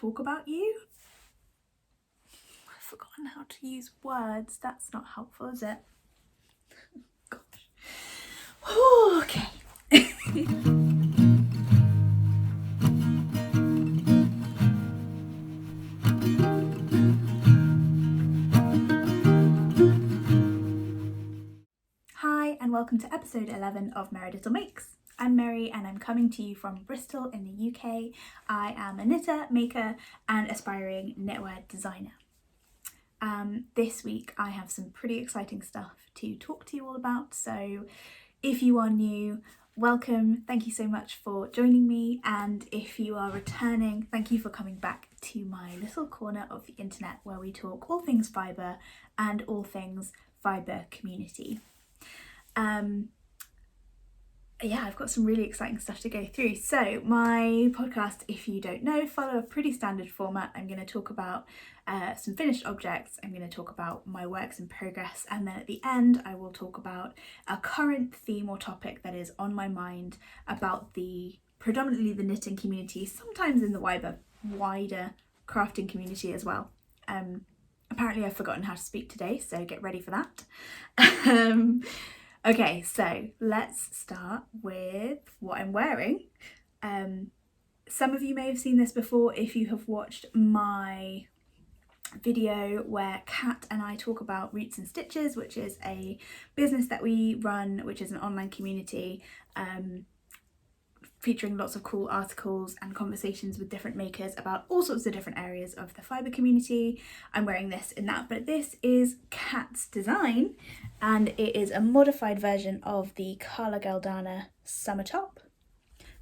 talk about you. I've forgotten how to use words. That's not helpful, is it? Gosh. Okay. Hi, and welcome to episode 11 of Merry Little Makes. I'm Mary and I'm coming to you from Bristol in the UK. I am a knitter, maker and aspiring knitwear designer. This week I have some pretty exciting stuff to talk to you all about, so if you are new, welcome, thank you so much for joining me, and if you are returning, thank you for coming back to my little corner of the internet where we talk all things fibre and all things fibre community. Yeah, I've got some really exciting stuff to go through. So my podcast, if you don't know, follow a pretty standard format. I'm going to talk about some finished objects, I'm going to talk about my works in progress, and then at the end I will talk about a current theme or topic that is on my mind about predominantly the knitting community, sometimes in the wider crafting community as well. Apparently I've forgotten how to speak today, so get ready for that. Okay, so let's start with what I'm wearing. Some of you may have seen this before if you have watched my video where Kat and I talk about Roots and Stitches, which is a business that we run, which is an online community featuring lots of cool articles and conversations with different makers about all sorts of different areas of the fibre community. I'm wearing this in that, but this is Kat's design and it is a modified version of the Carla Galdana summer top.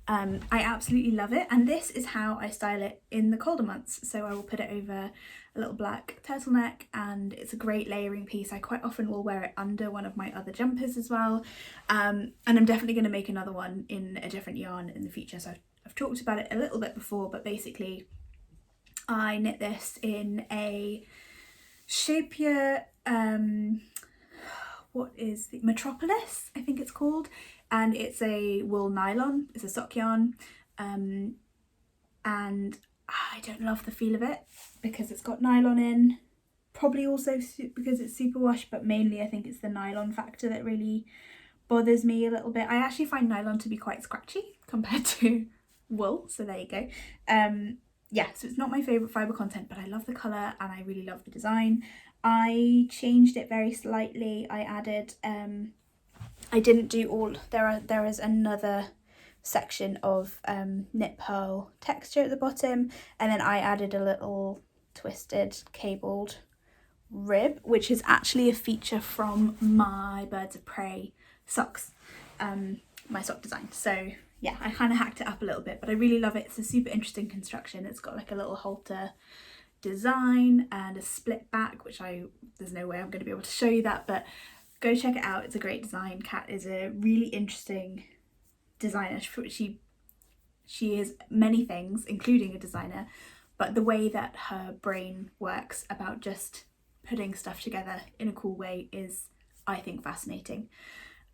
I absolutely love it, and this is how I style it in the colder months. So I will put it over a little black turtleneck, and it's a great layering piece. I quite often will wear it under one of my other jumpers as well, and I'm definitely going to make another one in a different yarn in the future. So I've talked about it a little bit before, but basically I knit this in a Shapier, what is the Metropolis, I think it's called, and it's a wool nylon, it's a sock yarn, and I don't love the feel of it because it's got nylon in, probably also because it's superwash, but mainly I think it's the nylon factor that really bothers me a little bit. I actually find nylon to be quite scratchy compared to wool, so there you go. Yeah, so it's not my favourite fibre content, but I love the colour and I really love the design. I changed it very slightly. I added, I didn't do all, there is another section of knit purl texture at the bottom, and then I added a little twisted cabled rib, which is actually a feature from my Birds of Prey socks, my sock design. So yeah, I kind of hacked it up a little bit, but I really love it. It's a super interesting construction. It's got like a little halter design and a split back, which there's no way I'm going to be able to show you that, but go check it out. It's a great design. Kat is a really interesting designer. She is many things, including a designer, but the way that her brain works about just putting stuff together in a cool way is, I think, fascinating.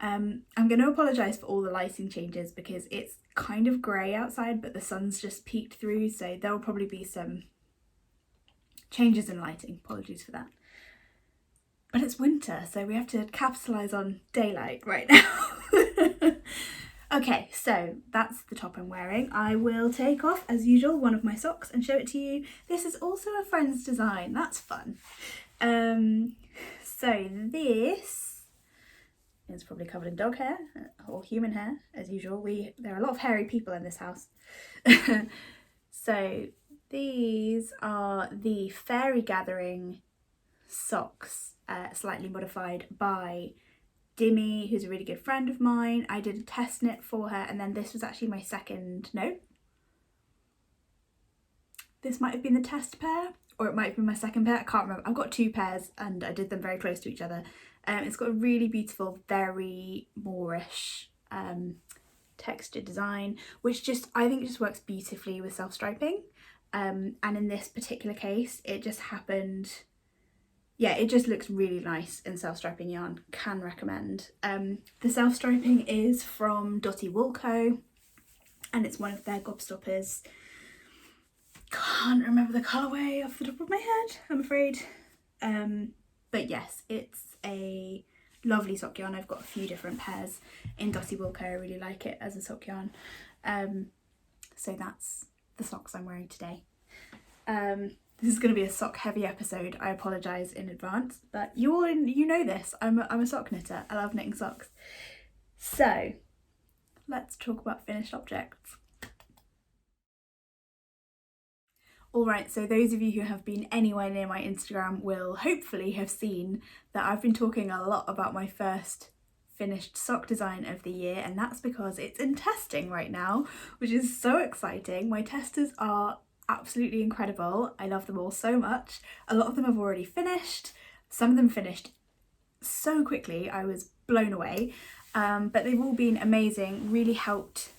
I'm going to apologise for all the lighting changes because it's kind of grey outside, but the sun's just peeked through, so there will probably be some changes in lighting. Apologies for that. But it's winter, so we have to capitalise on daylight right now. Okay, so that's the top I'm wearing. I will take off, as usual, one of my socks and show it to you. This is also a friend's design. That's fun. So this is probably covered in dog hair or human hair, as usual. There are a lot of hairy people in this house. So these are the Fairy Gathering socks, slightly modified by Dimmy, who's a really good friend of mine. I did a test knit for her, and then this was actually my second, no, this might have been the test pair, or it might have been my second pair, I can't remember. I've got two pairs and I did them very close to each other. It's got a really beautiful, very Moorish textured design, which I think just works beautifully with self-striping. And in this particular case, it just happened, yeah, it just looks really nice in self-striping yarn. Can recommend. The self-striping is from Dotty Wool Co, and it's one of their gobstoppers. can't remember the colourway off the top of my head, I'm afraid. But yes, it's a lovely sock yarn. I've got a few different pairs in Dotty Wilco. I really like it as a sock yarn. So that's the socks I'm wearing today. This is going to be a sock heavy episode. I apologise in advance, but you know this. I'm a sock knitter. I love knitting socks. So let's talk about finished objects. Alright, so those of you who have been anywhere near my Instagram will hopefully have seen that I've been talking a lot about my first finished sock design of the year, and that's because it's in testing right now, which is so exciting. My testers are absolutely incredible. I love them all so much. A lot of them have already finished. Some of them finished so quickly, I was blown away. But they've all been amazing, really helped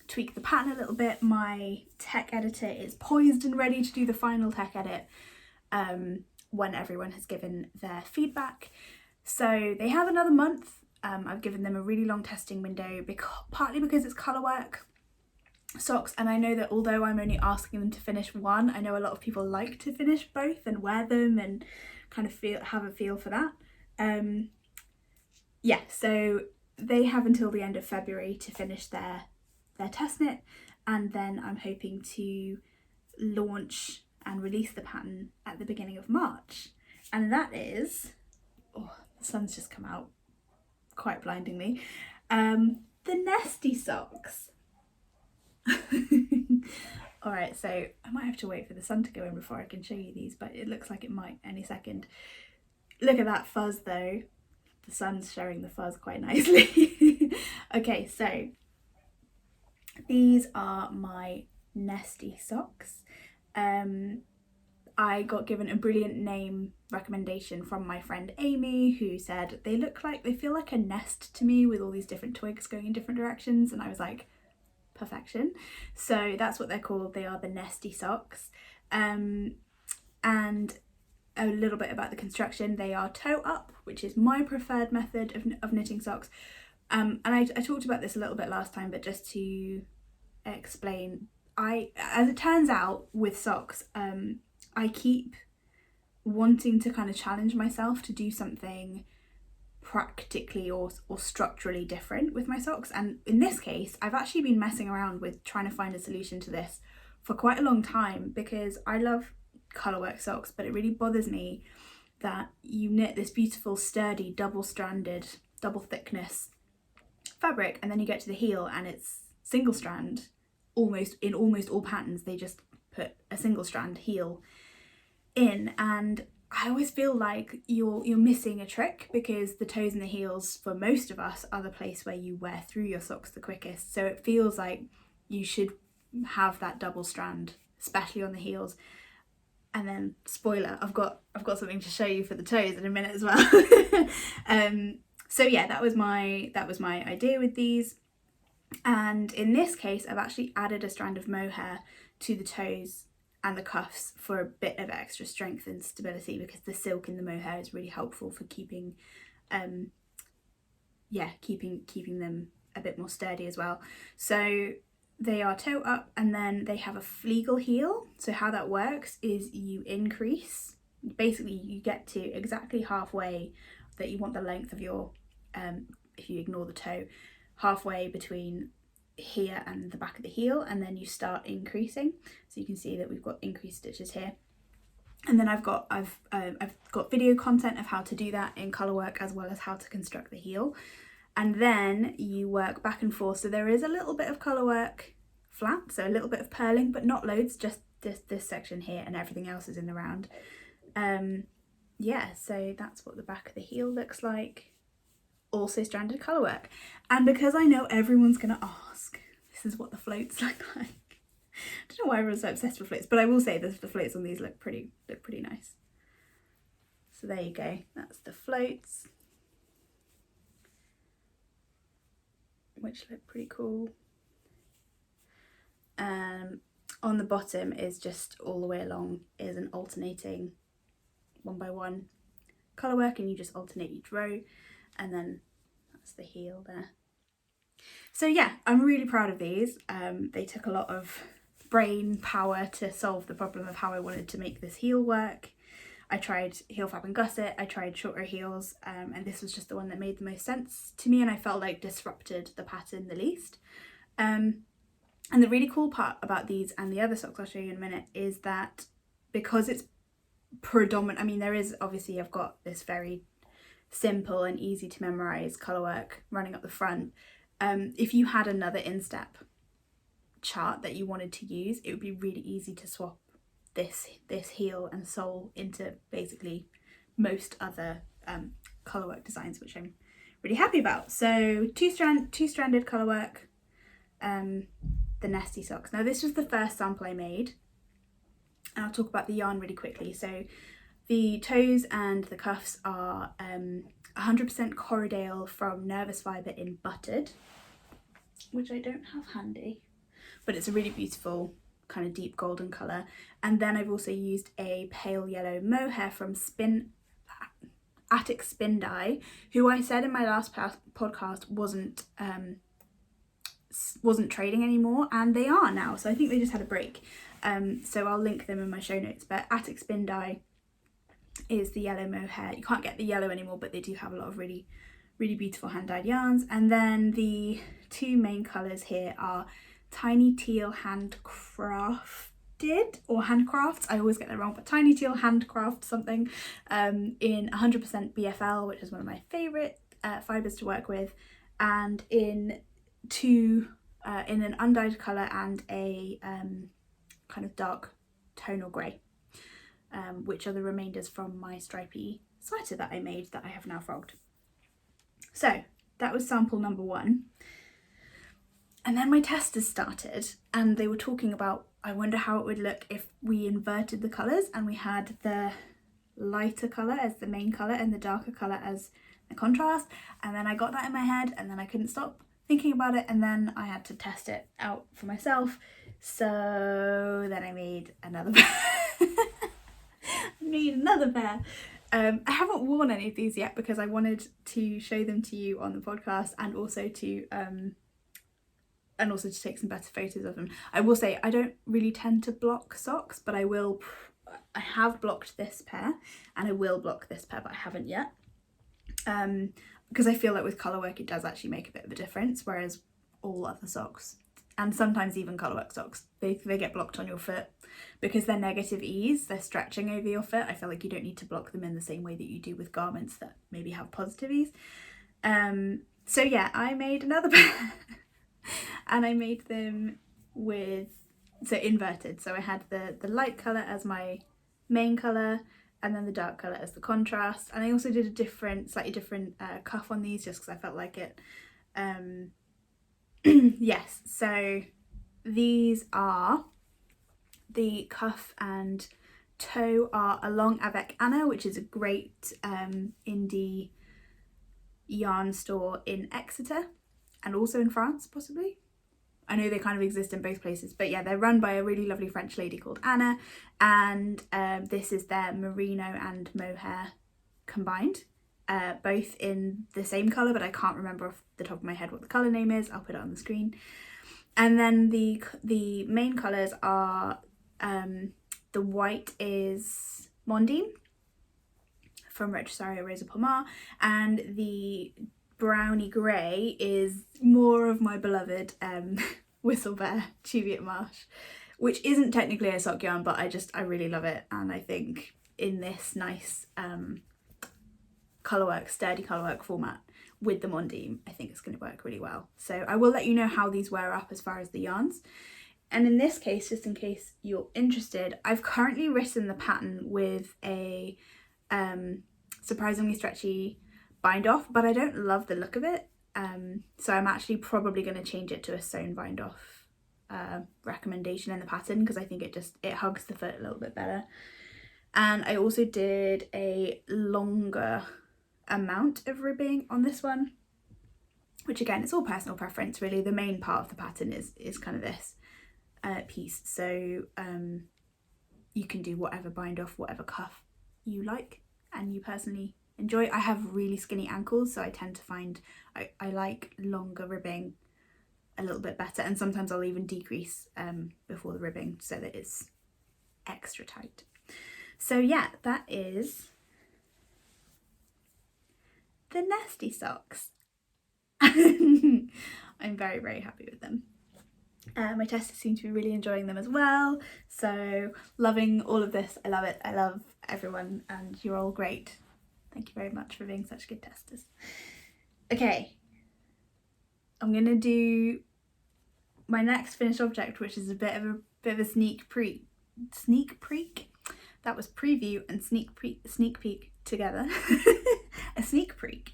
tweak the pattern a little bit. My tech editor is poised and ready to do the final tech edit when everyone has given their feedback. So they have another month. I've given them a really long testing window, partly because it's colourwork socks, and I know that although I'm only asking them to finish one, I know a lot of people like to finish both and wear them and kind of have a feel for that. Yeah, so they have until the end of February to finish their test knit, and then I'm hoping to launch and release the pattern at the beginning of March. And that is, oh, the sun's just come out quite blindingly, the Nestie Socks. Alright, so I might have to wait for the sun to go in before I can show you these, but it looks like it might any second. Look at that fuzz though. The sun's showing the fuzz quite nicely. Okay, so these are my Nestie socks. I got given a brilliant name recommendation from my friend Amy, who said they feel like a nest to me with all these different twigs going in different directions, and I was like, perfection. So that's what they're called. They are the Nestie Socks. And a little bit about the construction. They are toe up, which is my preferred method of knitting socks. And I talked about this a little bit last time, but just to explain, as it turns out with socks, I keep wanting to kind of challenge myself to do something practically or structurally different with my socks, and in this case I've actually been messing around with trying to find a solution to this for quite a long time, because I love colourwork socks, but it really bothers me that you knit this beautiful sturdy double-stranded, double thickness fabric, and then you get to the heel and it's single strand. Almost all patterns they just put a single strand heel in, and I always feel like you're missing a trick, because the toes and the heels for most of us are the place where you wear through your socks the quickest, so it feels like you should have that double strand, especially on the heels. And then spoiler, I've got something to show you for the toes in a minute as well. So yeah, that was my idea with these. And in this case I've actually added a strand of mohair to the toes and the cuffs for a bit of extra strength and stability, because the silk in the mohair is really helpful for keeping keeping them a bit more sturdy as well. So they are toe up, and then they have a fleagle heel. So how that works is you increase, basically you get to exactly halfway that you want the length of your, if you ignore the toe, halfway between here and the back of the heel, and then you start increasing. So you can see that we've got increased stitches here, and then I've got video content of how to do that in colourwork, as well as how to construct the heel. And then you work back and forth. So there is a little bit of colourwork flat, so a little bit of purling, but not loads, just this section here, and everything else is in the round. Yeah, so that's what the back of the heel looks like. Also stranded colourwork. And because I know everyone's gonna ask, this is what the floats look like. I don't know why everyone's so obsessed with floats, but I will say that the floats on these look pretty nice. So there you go, that's the floats, which look pretty cool. On the bottom is just all the way along is an alternating 1 by 1 colourwork, and you just alternate each row, and then that's the heel there. So yeah, I'm really proud of these. They took a lot of brain power to solve the problem of how I wanted to make this heel work. I tried heel fab and gusset, I tried shorter heels, and this was just the one that made the most sense to me and I felt like disrupted the pattern the least. And the really cool part about these and the other socks I'll show you in a minute is that because it's predominant, I mean there is obviously, I've got this very simple and easy to memorize colourwork running up the front. If you had another instep chart that you wanted to use, it would be really easy to swap this heel and sole into basically most other colourwork designs, which I'm really happy about. So two-stranded colourwork, the Nestie Socks. Now this was the first sample I made, and I'll talk about the yarn really quickly. So the toes and the cuffs are 100% Corriedale from Nervous Fibre in Buttered, which I don't have handy, but it's a really beautiful kind of deep golden colour. And then I've also used a pale yellow mohair from Attic Spin Dye, who I said in my last podcast wasn't trading anymore, and they are now, so I think they just had a break. So I'll link them in my show notes, but Attic Spin Dye is the yellow mohair. You can't get the yellow anymore, but they do have a lot of really beautiful hand-dyed yarns. And then the two main colours here are Tiny Teal Handcrafted, or Handcrafts, I always get that wrong, but Tiny Teal Handcraft something, in 100% BFL, which is one of my favourite fibres to work with, and in an undyed colour and a kind of dark tonal grey, which are the remainders from my stripy sweater that I made that I have now frogged. So that was sample number 1. And then my testers started and they were talking about, I wonder how it would look if we inverted the colours and we had the lighter colour as the main colour and the darker colour as the contrast. And then I got that in my head and then I couldn't stop thinking about it, and then I had to test it out for myself. So then I made another pair. I haven't worn any of these yet because I wanted to show them to you on the podcast and also to take some better photos of them. I will say I don't really tend to block socks, but I have blocked this pair and I will block this pair, but I haven't yet. Because I feel like with colourwork it does actually make a bit of a difference, whereas all other socks, and sometimes even colourwork socks, they get blocked on your foot because they're negative ease, they're stretching over your foot. I feel like you don't need to block them in the same way that you do with garments that maybe have positive ease. So yeah, I made another pair and I made them inverted. So I had the light colour as my main colour and then the dark colour as the contrast. And I also did a slightly different cuff on these just because I felt like it. Yes, so these are the cuff and toe are Along Avec Anna, which is a great indie yarn store in Exeter and also in France possibly. I know they kind of exist in both places, but yeah, they're run by a really lovely French lady called Anna, and this is their merino and mohair combined, both in the same colour, but I can't remember off the top of my head what the colour name is. I'll put it on the screen. And then the main colours are, the white is Mondine from Retrosario Rosa Pomar, and the browny grey is more of my beloved Whistle Bear Cheviot Marsh, which isn't technically a sock yarn, but I really love it, and I think in this nice colourwork, sturdy colourwork format with the Mondine, I think it's going to work really well. So I will let you know how these wear up as far as the yarns. And in this case, just in case you're interested, I've currently written the pattern with a surprisingly stretchy bind off, but I don't love the look of it, so I'm actually probably going to change it to a sewn bind off recommendation in the pattern because I think it hugs the foot a little bit better. And I also did a longer amount of ribbing on this one, which again, it's all personal preference really. The main part of the pattern is kind of this piece, so you can do whatever bind off, whatever cuff you like and you personally enjoy. I have really skinny ankles, so I tend to find I like longer ribbing a little bit better, and sometimes I'll even decrease before the ribbing so that it's extra tight. So yeah, that is the Nestie Socks. I'm very, very happy with them. My testers seem to be really enjoying them as well, so loving all of this. I love it. I love everyone, and you're all great. Thank you very much for being such good testers. Okay, I'm gonna do my next finished object, which is a bit of a sneak peek. That was preview and sneak peek together. A sneak peek.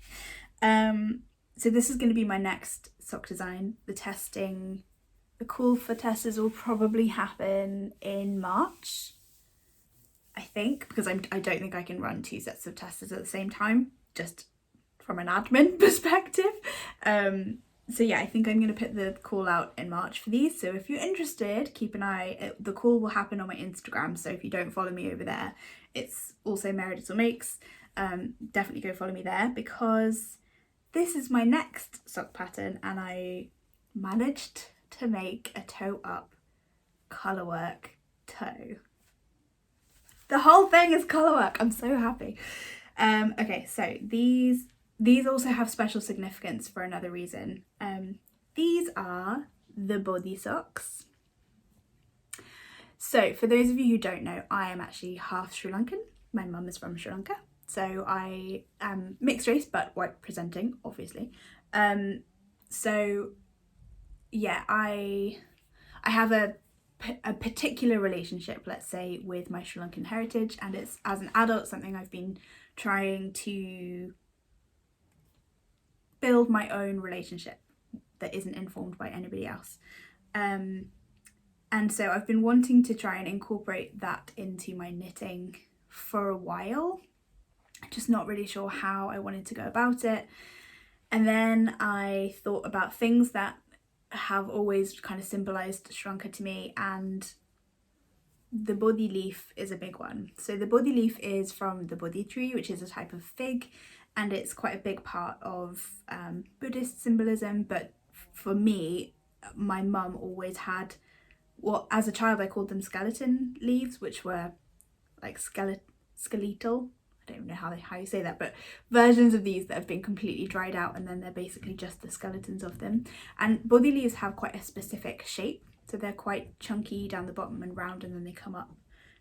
So this is going to be my next sock design. The call for testers will probably happen in March, I think, because I don't think I can run 2 sets of testers at the same time, just from an admin perspective. So yeah, I think I'm going to put the call out in March for these. So if you're interested, keep an eye. The call will happen on my Instagram. So if you don't follow me over there, it's also Meredith Makes. Definitely go follow me there, because this is my next sock pattern, and I managed to make a toe up colourwork toe. The whole thing is colourwork. I'm so happy. Okay, so these also have special significance for another reason. These are the body socks. So for those of you who don't know, I am actually half Sri Lankan. My mum is from Sri Lanka. So I am mixed race, but white presenting, obviously. So yeah, I have a particular relationship, let's say, with my Sri Lankan heritage, and it's, as an adult, something I've been trying to build my own relationship that isn't informed by anybody else. And so I've been wanting to try and incorporate that into my knitting for a while, just not really sure how I wanted to go about it. And then I thought about things that have always kind of symbolised Sri Lanka to me, and the bodhi leaf is a big one. So the bodhi leaf is from the bodhi tree, which is a type of fig, and it's quite a big part of Buddhist symbolism. But for me, my mum always had what, as a child, I called them skeleton leaves, which were like skeletal. I don't even know how you say that, but versions of these that have been completely dried out, and then they're basically just the skeletons of them. And bodhi leaves have quite a specific shape, so they're quite chunky down the bottom and round, and then they come up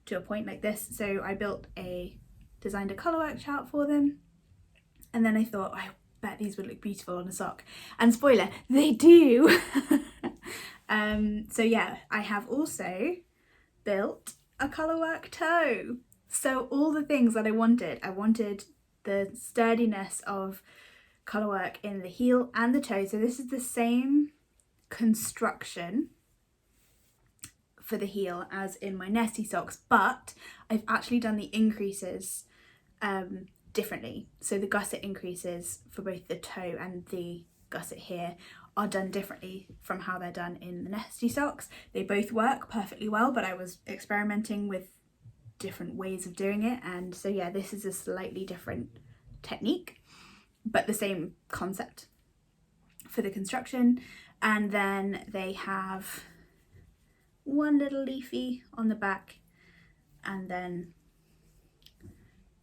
to a point like this. So I designed a colourwork chart for them, and then I thought, I bet these would look beautiful on a sock. And spoiler, they do. So yeah, I have also built a colourwork toe. So all the things that I wanted the sturdiness of colourwork in the heel and the toe. So this is the same construction for the heel as in my Nestie socks, but I've actually done the increases differently. So the gusset increases for both the toe and the gusset here are done differently from how they're done in the Nestie socks. They both work perfectly well, but I was experimenting with different ways of doing it, and so yeah, this is a slightly different technique, but the same concept for the construction. And then they have one little leafy on the back, and then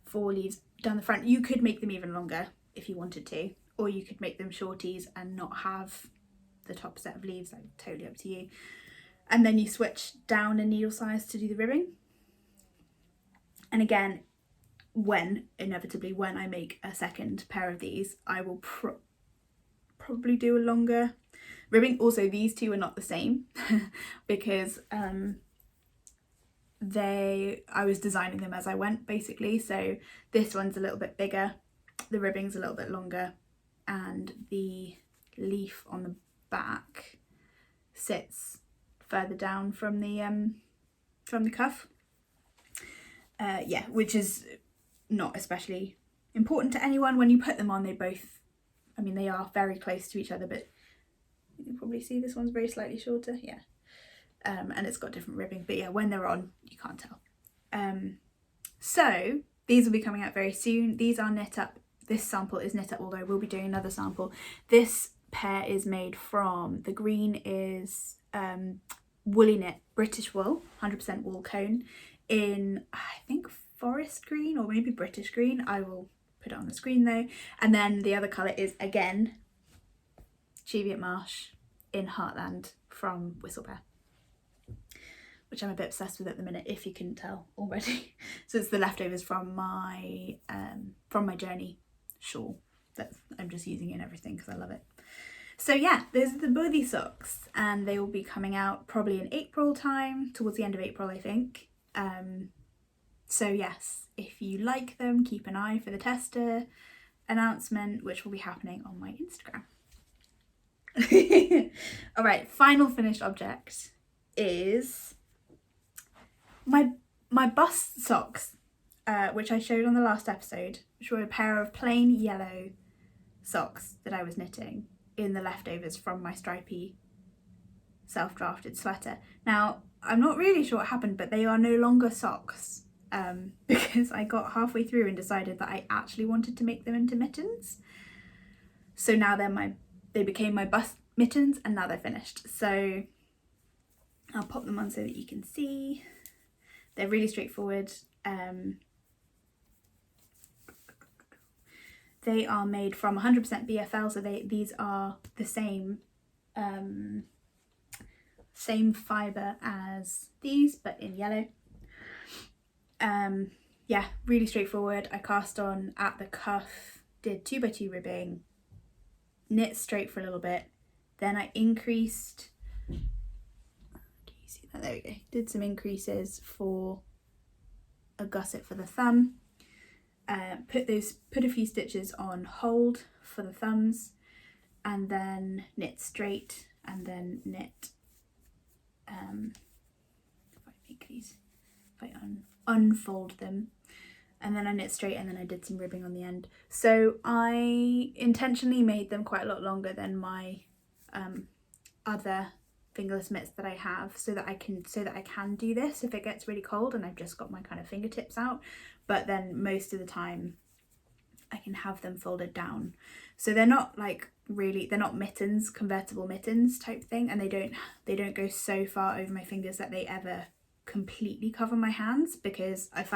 4 leaves down the front. You could make them even longer if you wanted to, or you could make them shorties and not have the top set of leaves, like totally up to you. And then you switch down a needle size to do the ribbing. And again, inevitably when I make a second pair of these, I will probably do a longer ribbing. Also, these two are not the same because I was designing them as I went, basically. So this one's a little bit bigger, the ribbing's a little bit longer, and the leaf on the back sits further down from the cuff. Yeah, which is not especially important to anyone. When you put them on, they are very close to each other, but you can probably see this one's very slightly shorter, yeah. And it's got different ribbing, but yeah, when they're on, you can't tell. So these will be coming out very soon. These are knit up. This sample is knit up, although I will be doing another sample. This pair is made from. The green is woolly knit British wool, 100% wool cone, in I think forest green or maybe British green. I will put it on the screen though. And then the other colour is again Cheviot Marsh in Heartland from Whistlebear, which I'm a bit obsessed with at the minute, if you couldn't tell already. So it's the leftovers from my Journey shawl that I'm just using in everything because I love it. So yeah, those are the Boothie socks, and they will be coming out probably in April time, towards the end of April I think. So yes, if you like them, keep an eye for the tester announcement, which will be happening on my Instagram. All right, final finished object is my bust socks, which I showed on the last episode, which were a pair of plain yellow socks that I was knitting in the leftovers from my stripy self-drafted sweater. Now, I'm not really sure what happened, but they are no longer socks, because I got halfway through and decided that I actually wanted to make them into mittens. So now they became my bust mittens, and now they're finished. So I'll pop them on so that you can see. They're really straightforward. They are made from 100% BFL, so these are the same fibre as these, but in yellow. Yeah, really straightforward. I cast on at the cuff, did 2x2 ribbing, knit straight for a little bit, then I increased, do you see that? There we go. Did some increases for a gusset for the thumb. Put a few stitches on hold for the thumbs, and then knit straight, and then knit if I unfold them, and then I knit straight, and then I did some ribbing on the end. So I intentionally made them quite a lot longer than my other fingerless mitts that I have, so that I can do this if it gets really cold and I've just got my kind of fingertips out. But then most of the time I can have them folded down, so they're not like they're not mittens, convertible mittens type thing, and they don't go so far over my fingers that they ever completely cover my hands, because I've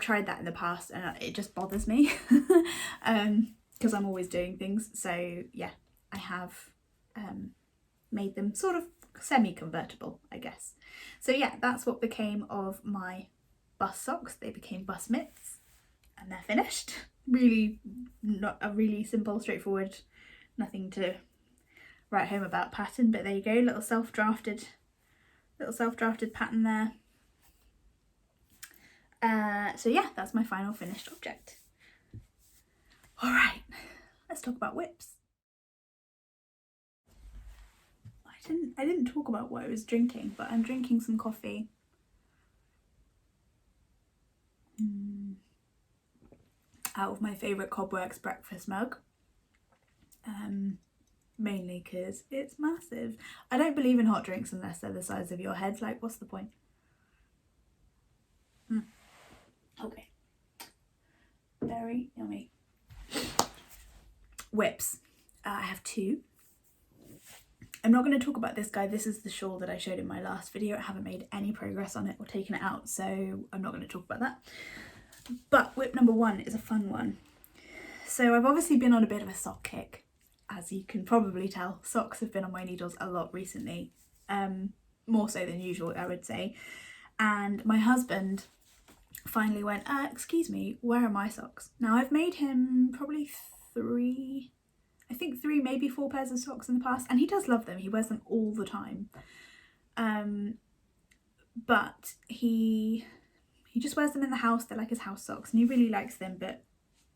tried that in the past and it just bothers me because I'm always doing things. So yeah, I have made them sort of semi-convertible, I guess. So yeah, that's what became of my bust socks. They became bust mitts, and they're finished. Really, not a really simple, straightforward, nothing to write home about pattern, but there you go, little self-drafted pattern there. So yeah, that's my final finished object. All right, let's talk about whips. I didn't talk about what I was drinking, but I'm drinking some coffee. Out of my favourite Cobworks breakfast mug. Mainly because it's massive. I don't believe in hot drinks unless they're the size of your head. Like, what's the point? Okay. Very yummy. Whips. I have two. I'm not going to talk about this guy. This is the shawl that I showed in my last video. I haven't made any progress on it or taken it out, so I'm not going to talk about that. But whip number one is a fun one. So I've obviously been on a bit of a sock kick, as you can probably tell. Socks have been on my needles a lot recently, more so than usual, I would say. And my husband finally went, excuse me, where are my socks? Now I've made him probably three, maybe four pairs of socks in the past, and he does love them. He wears them all the time. But he just wears them in the house. They're like his house socks, and he really likes them, but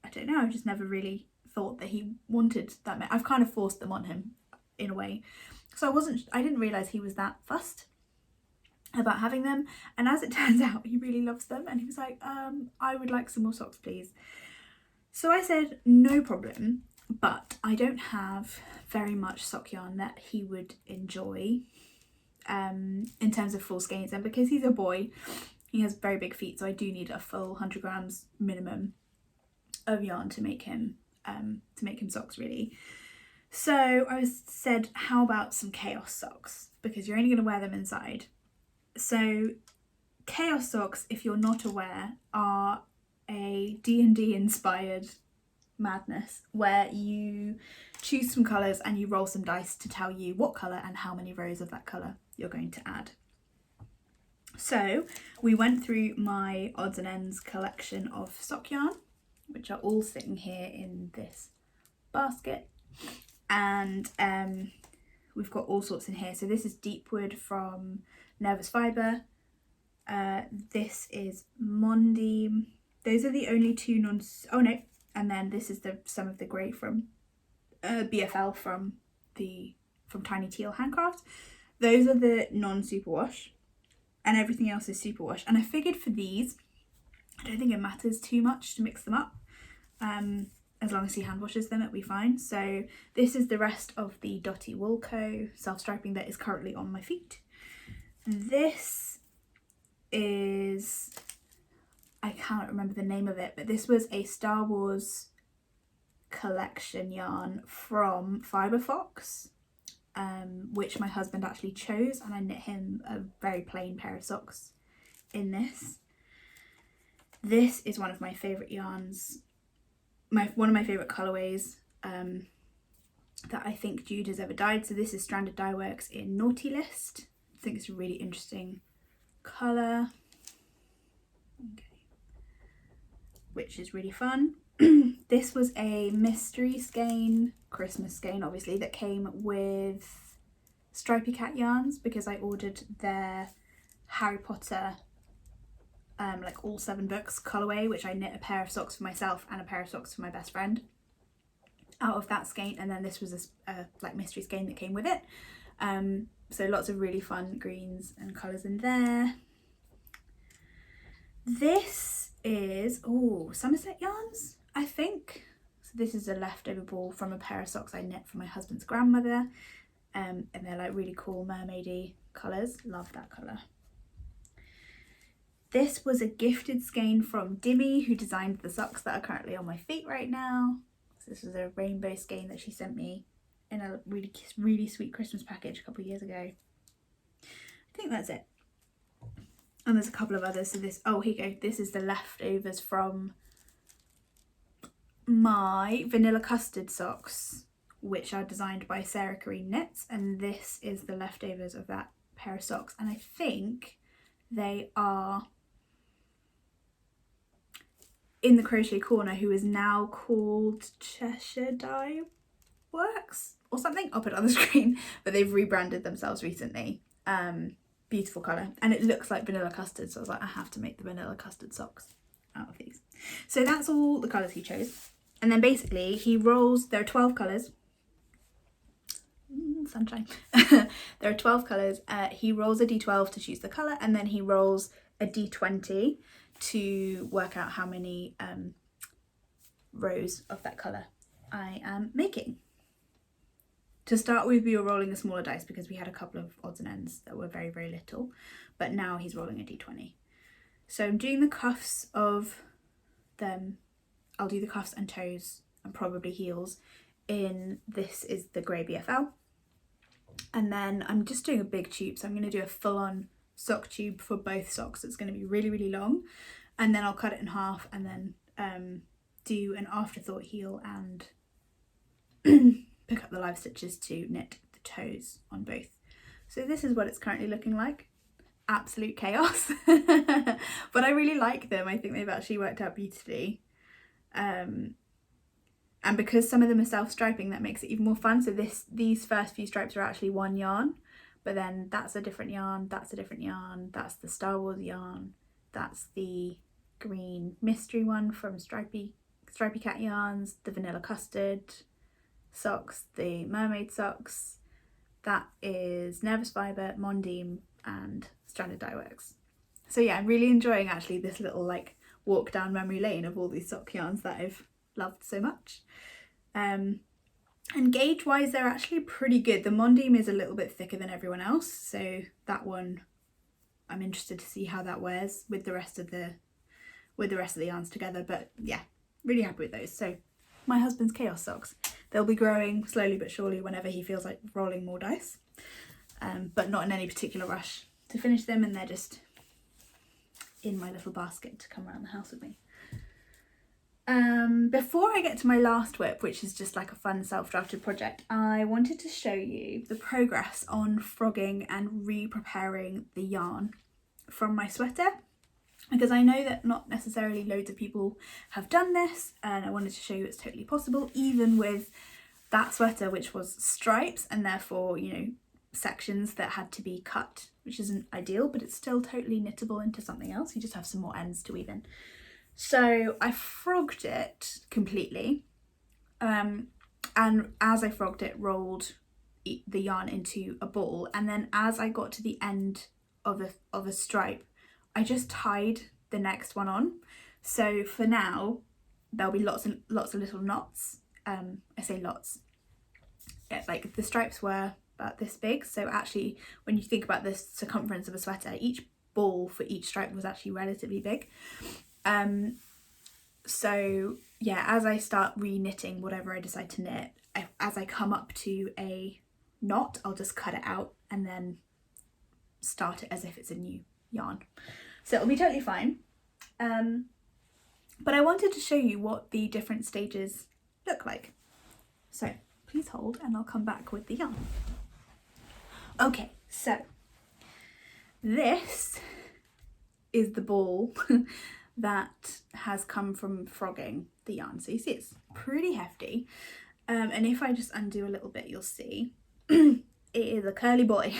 I don't know, I've just never really thought that he wanted that. I've kind of forced them on him in a way. So I didn't realise he was that fussed about having them, and as it turns out, he really loves them, and he was like, I would like some more socks, please. So I said, no problem, but I don't have very much sock yarn that he would enjoy in terms of full skeins, and because he's a boy, he has very big feet, so I do need a full 100 grams minimum of yarn to make him socks, really. So I said, how about some chaos socks? Because you're only going to wear them inside. So chaos socks, if you're not aware, are a D&D inspired madness where you choose some colours and you roll some dice to tell you what colour and how many rows of that colour you're going to add. So we went through my odds and ends collection of sock yarn, which are all sitting here in this basket, and we've got all sorts in here. So this is Deepwood from Nervous Fibre, this is Mondeem. Those are the only two and then this is some of the grey from BFL from Tiny Teal Handcraft. Those are the non-superwash, and everything else is superwash. And I figured for these, I don't think it matters too much to mix them up. As long as he hand washes them, it'll be fine. So this is the rest of the Dotty Woolco self-striping that is currently on my feet. This is, I can't remember the name of it, but this was a Star Wars collection yarn from Fibre Fox, which my husband actually chose, and I knit him a very plain pair of socks in this. This is one of my favourite yarns, one of my favourite colourways that I think Jude has ever dyed. So this is Stranded Dye Works in Naughty List. I think it's a really interesting colour, which is really fun. This was a mystery skein, Christmas skein obviously, that came with Stripy Cat yarns because I ordered their Harry Potter like all 7 books colourway, which I knit a pair of socks for myself and a pair of socks for my best friend out of that skein, and then this was a like mystery skein that came with it. So lots of really fun greens and colours in there. This is Somerset yarns, I think. So this is a leftover ball from a pair of socks I knit for my husband's grandmother, and they're like really cool mermaidy colours. Love that colour. This was a gifted skein from Dimmy, who designed the socks that are currently on my feet right now. So this was a rainbow skein that she sent me in a really, really sweet Christmas package a couple of years ago. I think that's it. And there's a couple of others. So this, here you go. This is the leftovers from my vanilla custard socks, which are designed by Sarah Kareen Knits. And this is the leftovers of that pair of socks. And I think they are in the Crochet Corner, who is now called Cheshire Dye Works or something. I'll put it on the screen, but they've rebranded themselves recently. Beautiful colour, and it looks like vanilla custard, so I was like, I have to make the vanilla custard socks out of these. So that's all the colours he chose, and then basically he rolls, there are 12 colours, sunshine. There are 12 colours. He rolls a d12 to choose the colour, and then he rolls a d20 to work out how many rows of that colour I am making. To start with, we were rolling a smaller dice because we had a couple of odds and ends that were very, very little, but now he's rolling a d20. So I'm doing the cuffs of them. I'll do the cuffs and toes and probably heels in this is the grey BFL. And then I'm just doing a big tube, so I'm going to do a full-on sock tube for both socks. It's going to be really, really long, and then I'll cut it in half and then do an afterthought heel and pick up the live stitches to knit the toes on both. So this is what it's currently looking like. Absolute chaos. But I really like them. I think they've actually worked out beautifully. And because some of them are self-striping, that makes it even more fun. So these first few stripes are actually one yarn, but then that's a different yarn, that's a different yarn, that's the Star Wars yarn, that's the green mystery one from Stripy Cat Yarns, the vanilla custard socks, the mermaid socks, that is Nervous Fibre, Mondeem and Stranded Dye Works. So yeah, I'm really enjoying actually this little like walk down memory lane of all these sock yarns that I've loved so much. And gauge wise, they're actually pretty good. The Mondeem is a little bit thicker than everyone else, so that one I'm interested to see how that wears with the rest of the yarns together. But yeah, really happy with those. So my husband's chaos socks. They'll be growing slowly but surely whenever he feels like rolling more dice, but not in any particular rush to finish them, and they're just in my little basket to come around the house with me. Before I get to my last whip, which is just like a fun self-drafted project, I wanted to show you the progress on frogging and re-preparing the yarn from my sweater, because I know that not necessarily loads of people have done this, and I wanted to show you it's totally possible, even with that sweater, which was stripes and therefore, you know, sections that had to be cut, which isn't ideal, but it's still totally knittable into something else. You just have some more ends to weave in. So I frogged it completely, and as I frogged it, rolled the yarn into a ball, and then as I got to the end of a stripe, I just tied the next one on. So for now, there'll be lots and lots of little knots. I say lots. Yeah, like the stripes were about this big. So actually, when you think about the circumference of a sweater, each ball for each stripe was actually relatively big. So yeah, as I start re-knitting whatever I decide to knit, as I come up to a knot, I'll just cut it out and then start it as if it's a new yarn. So it'll be totally fine. But I wanted to show you what the different stages look like. So please hold and I'll come back with the yarn. Okay, so this is the ball that has come from frogging the yarn. So you see it's pretty hefty. And if I just undo a little bit, you'll see it is a curly boy.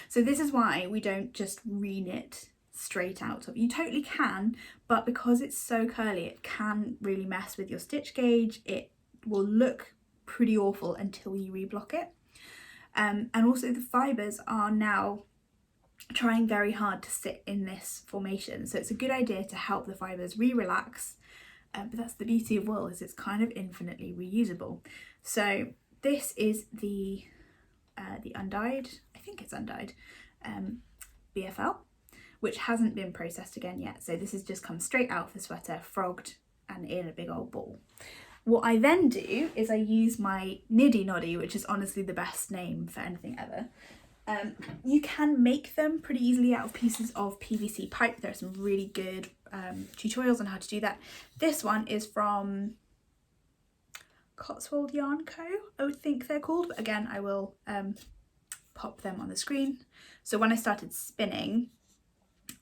So this is why we don't just re-knit straight out of. You totally can, but because it's so curly, it can really mess with your stitch gauge. It will look pretty awful until you reblock it. And also the fibres are now trying very hard to sit in this formation, so it's a good idea to help the fibres re-relax, but that's the beauty of wool, is it's kind of infinitely reusable. So this is the undyed, I think it's undyed, BFL, which hasn't been processed again yet. So this has just come straight out of the sweater, frogged and in a big old ball. What I then do is I use my Niddy Noddy, which is honestly the best name for anything ever. You can make them pretty easily out of pieces of PVC pipe. There are some really good tutorials on how to do that. This one is from Cotswold Yarn Co, I would think they're called, but again I will pop them on the screen. So when I started spinning,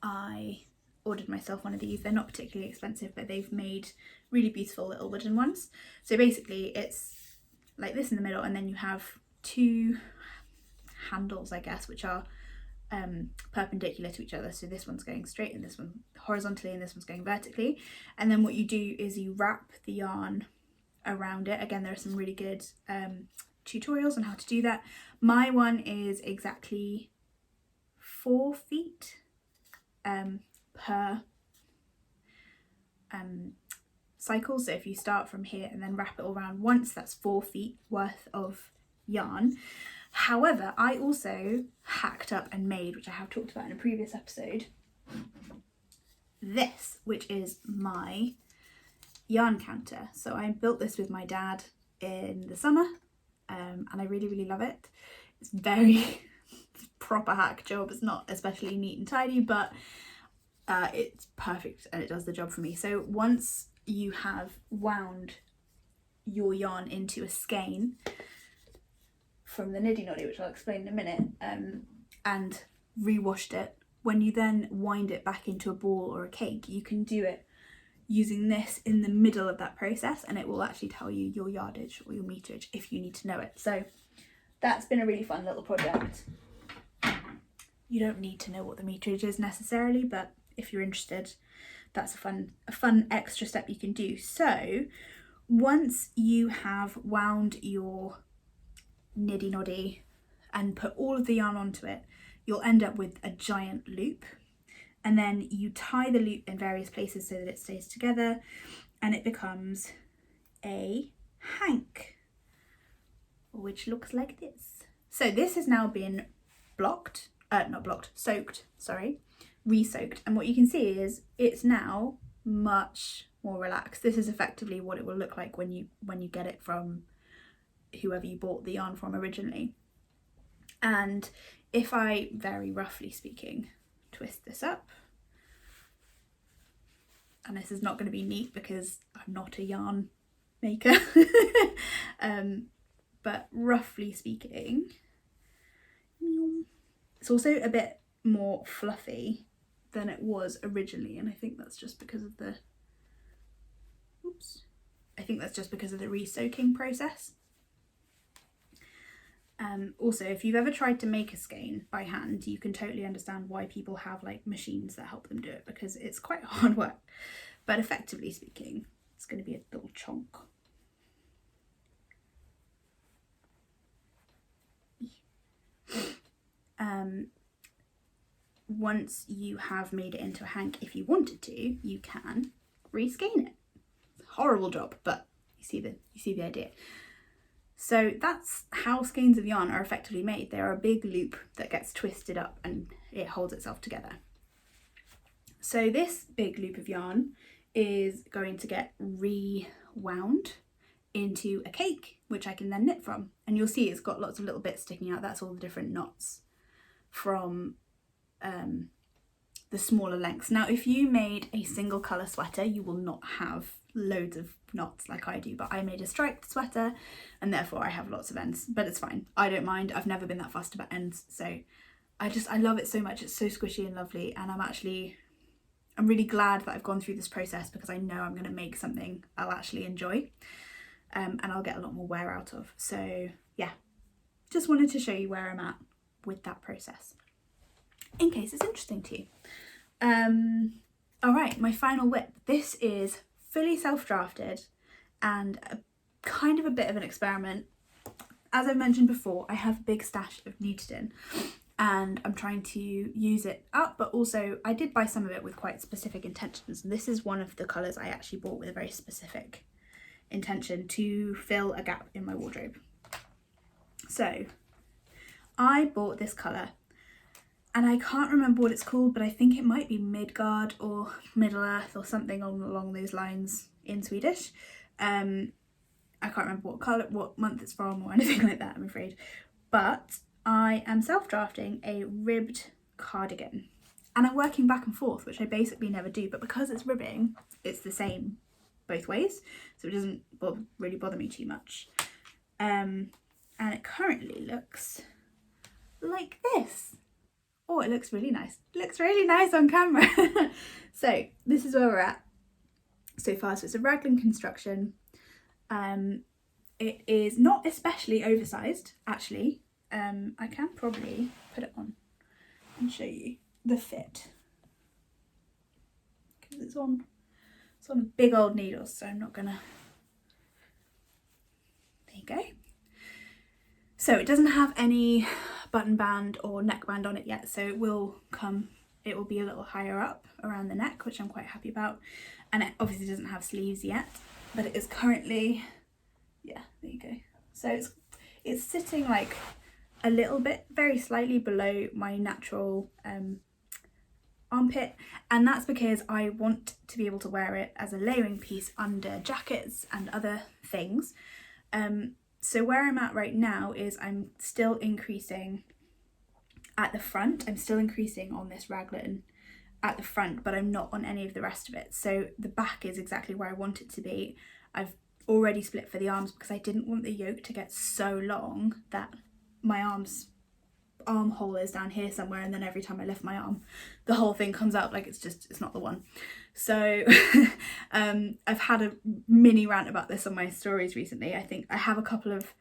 I ordered myself one of these. They're not particularly expensive, but they've made really beautiful little wooden ones. So basically it's like this in the middle, and then you have two handles, I guess, which are perpendicular to each other. So this one's going straight and this one horizontally and this one's going vertically. And then what you do is you wrap the yarn around it. Again, there are some really good tutorials on how to do that. My one is exactly 4 feet per cycle. So if you start from here and then wrap it all around once, that's 4 feet worth of yarn. However, I also hacked up and made, which I have talked about in a previous episode, this, which is my yarn counter. So I built this with my dad in the summer, and I really love it. It's very proper hack job. It's not especially neat and tidy, but it's perfect and it does the job for me. So once you have wound your yarn into a skein from the Niddy Noddy, which I'll explain in a minute, and re-washed it, when you then wind it back into a ball or a cake, you can do it using this in the middle of that process, and it will actually tell you your yardage or your meterage if you need to know it. So that's been a really fun little project. You don't need to know what the meterage is necessarily, but if you're interested, that's a fun extra step you can do. So once you have wound your Niddy Noddy and put all of the yarn onto it, you'll end up with a giant loop, and then you tie the loop in various places so that it stays together, and it becomes a hank, which looks like this. So this has now been soaked, re-soaked, and what you can see is it's now much more relaxed. This is effectively what it will look like when you get it from whoever you bought the yarn from originally. And if I, very roughly speaking, twist this up, and this is not going to be neat because I'm not a yarn maker, but roughly speaking, it's also a bit more fluffy than it was originally, and I think that's just because of the re-soaking process. Also, if you've ever tried to make a skein by hand, you can totally understand why people have like machines that help them do it, because it's quite hard work. But effectively speaking, it's going to be a little chunk. Once you have made it into a hank, if you wanted to, you can reskein it. Horrible job, but you see the idea. So that's how skeins of yarn are effectively made. They're a big loop that gets twisted up and it holds itself together. So this big loop of yarn is going to get rewound into a cake, which I can then knit from. And you'll see it's got lots of little bits sticking out. That's all the different knots from the smaller lengths. Now, if you made a single colour sweater, you will not have loads of knots like I do, but I made a striped sweater and therefore I have lots of ends, but it's fine. I don't mind. I've never been that fussed about ends, so I love it so much. It's so squishy and lovely, and I'm really glad that I've gone through this process, because I know I'm going to make something I'll actually enjoy, and I'll get a lot more wear out of. So yeah, just wanted to show you where I'm at with that process, in case it's interesting to you. All right, my final whip. This is fully self-drafted and kind of a bit of an experiment. As I've mentioned before, I have a big stash of Nudisten and I'm trying to use it up, but also I did buy some of it with quite specific intentions, and this is one of the colours I actually bought with a very specific intention to fill a gap in my wardrobe. So I bought this colour, and I can't remember what it's called, but I think it might be Midgard or Middle Earth or something along those lines in Swedish. I can't remember what month it's from or anything like that, I'm afraid. But I am self-drafting a ribbed cardigan, and I'm working back and forth, which I basically never do, but because it's ribbing, it's the same both ways, so it doesn't really bother me too much. And it currently looks like this. Oh, it looks really nice. It looks really nice on camera. So this is where we're at so far. So it's a raglan construction. It is not especially oversized, actually. I can probably put it on and show you the fit, because it's on big old needles, so I'm not gonna. There you go. So it doesn't have any button band or neckband on it yet, so it will be a little higher up around the neck, which I'm quite happy about, and it obviously doesn't have sleeves yet, but it is currently, yeah, there you go. So it's sitting like a little bit, very slightly below my natural armpit, and that's because I want to be able to wear it as a layering piece under jackets and other things. So where I'm at right now is I'm still increasing at the front. I'm still increasing on this raglan at the front, but I'm not on any of the rest of it. So the back is exactly where I want it to be. I've already split for the arms because I didn't want the yoke to get so long that my armhole is down here somewhere, and then every time I lift my arm, the whole thing comes out like it's not the one. So I've had a mini rant about this on my stories recently. I think I have a couple of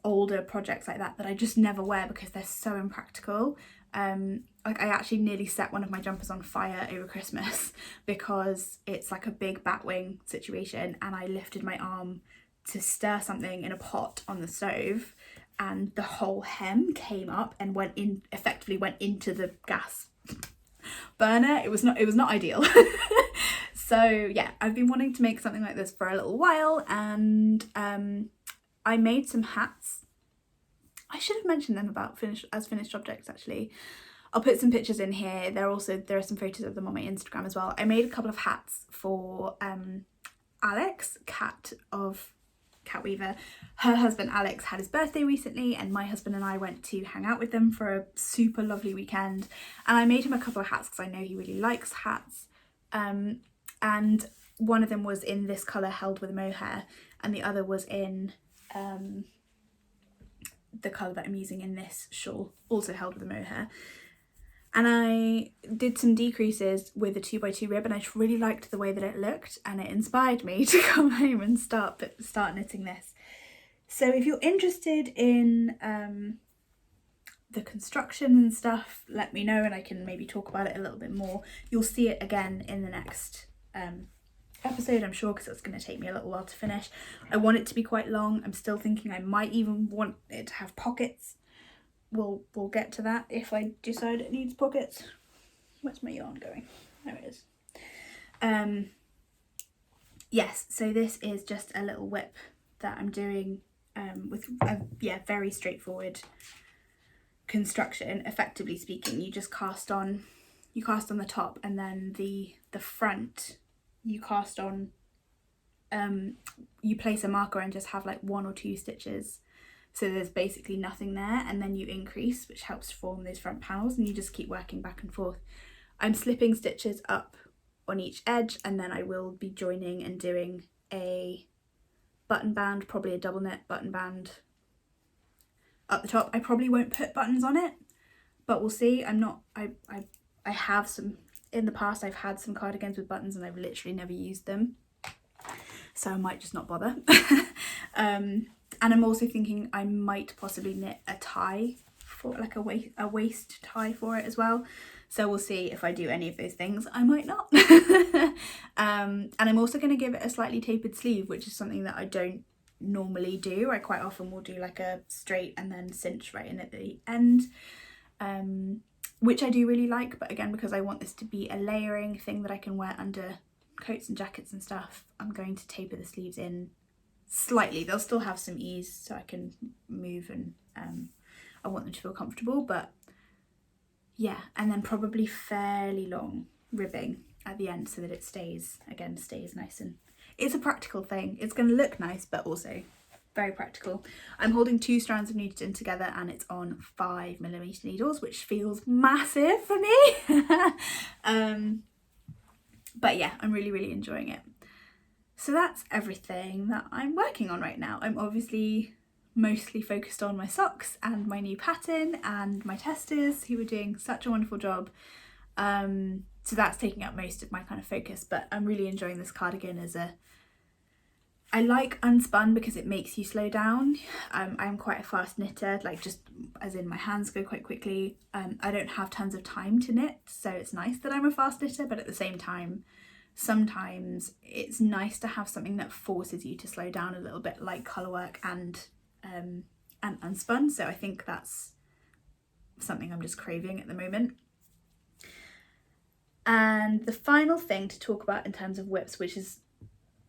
older projects like that I just never wear because they're so impractical. Like I actually nearly set one of my jumpers on fire over Christmas because it's like a big batwing situation, and I lifted my arm to stir something in a pot on the stove, and the whole hem came up and effectively went into the gas burner. It was not ideal. So yeah, I've been wanting to make something like this for a little while, and I made some hats. I should have mentioned them about finished objects actually. I'll put some pictures in here. There are some photos of them on my Instagram as well. I made a couple of hats for Alex, cat Weaver. Her husband Alex had his birthday recently, and my husband and I went to hang out with them for a super lovely weekend, and I made him a couple of hats because I know he really likes hats. And one of them was in this colour, held with mohair, and the other was in the colour that I'm using in this shawl, also held with mohair. And I did some decreases with a 2x2 rib, and I just really liked the way that it looked, and it inspired me to come home and start knitting this. So if you're interested in the construction and stuff, let me know and I can maybe talk about it a little bit more. You'll see it again in the next episode, I'm sure, because it's going to take me a little while to finish. I want it to be quite long. I'm still thinking I might even want it to have pockets. We'll get to that if I decide it needs pockets. Where's my yarn going? There it is. Yes, so this is just a little whip that I'm doing with a very straightforward construction. Effectively speaking, you just cast on the top, and then the front you cast on, you place a marker and just have like 1 or 2 stitches. So there's basically nothing there, and then you increase, which helps form those front panels, and you just keep working back and forth. I'm slipping stitches up on each edge, and then I will be joining and doing a button band, probably a double knit button band up the top. I probably won't put buttons on it, but we'll see. I have some, in the past I've had some cardigans with buttons and I've literally never used them, so I might just not bother. And I'm also thinking I might possibly knit a tie for like a waist tie for it as well. So we'll see if I do any of those things. I might not. And I'm also going to give it a slightly tapered sleeve, which is something that I don't normally do. I quite often will do like a straight and then cinch right in at the end, which I do really like. But again, because I want this to be a layering thing that I can wear under coats and jackets and stuff, I'm going to taper the sleeves in slightly. They'll still have some ease so I can move, and I want them to feel comfortable, but yeah. And then probably fairly long ribbing at the end so that it stays nice, and it's a practical thing. It's going to look nice but also very practical. I'm holding 2 strands of Nudiston together and it's on 5mm needles, which feels massive for me. But yeah, I'm really enjoying it. So that's everything that I'm working on right now. I'm obviously mostly focused on my socks and my new pattern and my testers, who are doing such a wonderful job. So that's taking up most of my kind of focus, but I'm really enjoying this cardigan I like unspun because it makes you slow down. I'm quite a fast knitter, like just as in my hands go quite quickly. I don't have tons of time to knit, so it's nice that I'm a fast knitter, but at the same time, sometimes it's nice to have something that forces you to slow down a little bit, like colourwork and unspun. So I think that's something I'm just craving at the moment. And the final thing to talk about in terms of whips, which is